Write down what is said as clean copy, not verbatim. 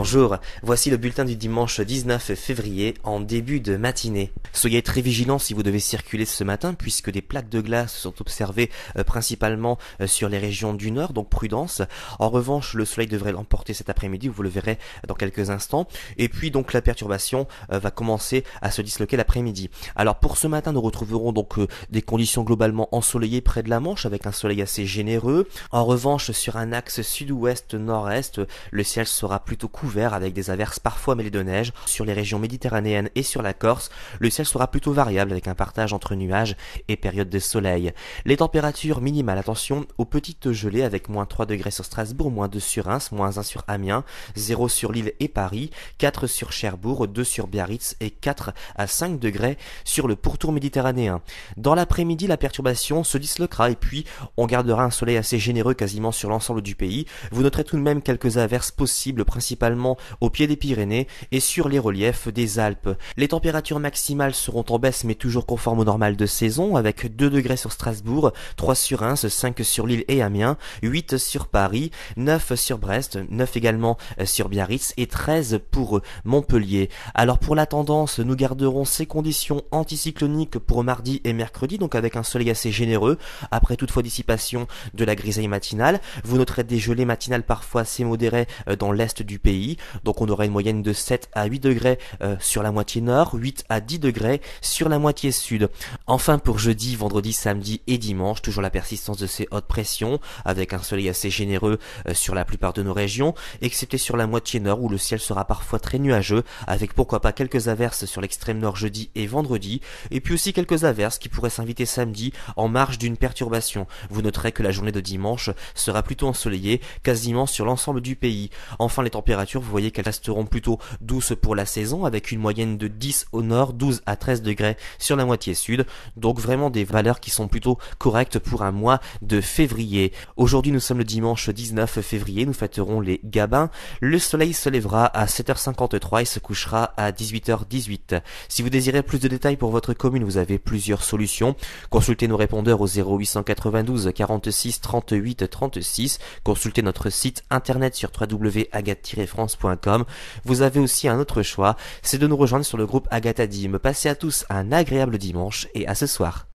Bonjour, voici le bulletin du dimanche 19 février en début de matinée. Soyez très vigilants si vous devez circuler ce matin puisque des plaques de glace sont observées principalement sur les régions du nord, donc prudence. En revanche, le soleil devrait l'emporter cet après-midi, vous le verrez dans quelques instants. Et puis donc la perturbation va commencer à se disloquer l'après-midi. Alors pour ce matin, nous retrouverons donc des conditions globalement ensoleillées près de la Manche avec un soleil assez généreux. En revanche, sur un axe sud-ouest-nord-est, le ciel sera plutôt couvert avec des averses parfois mêlées de neige. Sur les régions méditerranéennes et sur la Corse, le ciel sera plutôt variable avec un partage entre nuages et périodes de soleil. Les températures minimales, attention aux petites gelées avec moins 3 degrés sur Strasbourg, moins 2 sur Reims, moins 1 sur Amiens, 0 sur Lille et Paris, 4 sur Cherbourg, 2 sur Biarritz et 4 à 5 degrés sur le pourtour méditerranéen. Dans l'après-midi, la perturbation se disloquera et puis on gardera un soleil assez généreux quasiment sur l'ensemble du pays. Vous noterez tout de même quelques averses possibles, principalement au pied des Pyrénées et sur les reliefs des Alpes. Les températures maximales seront en baisse mais toujours conformes au normal de saison avec 2 degrés sur Strasbourg, 3 sur Reims, 5 sur Lille et Amiens, 8 sur Paris, 9 sur Brest, 9 également sur Biarritz et 13 pour Montpellier. Alors pour la tendance, nous garderons ces conditions anticycloniques pour mardi et mercredi, donc avec un soleil assez généreux, après toutefois dissipation de la grisaille matinale. Vous noterez des gelées matinales parfois assez modérées dans l'est du pays, donc on aura une moyenne de 7 à 8 degrés sur la moitié nord, 8 à 10 degrés sur la moitié sud. Enfin pour jeudi, vendredi, samedi et dimanche, toujours la persistance de ces hautes pressions, avec un soleil assez généreux sur la plupart de nos régions, excepté sur la moitié nord où le ciel sera parfois très nuageux, avec pourquoi pas quelques averses sur l'extrême nord jeudi et vendredi, et puis aussi quelques averses qui pourraient s'inviter samedi en marge d'une perturbation. Vous noterez que la journée de dimanche sera plutôt ensoleillée, quasiment sur l'ensemble du pays. Enfin les températures, vous voyez qu'elles resteront plutôt douces pour la saison, avec une moyenne de 10 au nord, 12 à 13 degrés sur la moitié sud, donc vraiment des valeurs qui sont plutôt correctes pour un mois de février. Aujourd'hui nous sommes le dimanche 19 février, nous fêterons les Gabins. Le soleil se lèvera à 7h53 et se couchera à 18h18. Si vous désirez plus de détails pour votre commune, vous avez plusieurs solutions. Consultez nos répondeurs au 0892 46 38 36, consultez notre site internet sur www.agathe-france.com. Vous avez aussi un autre choix, c'est de nous rejoindre sur le groupe Agathe Adim. Passez à tous un agréable dimanche et à ce soir.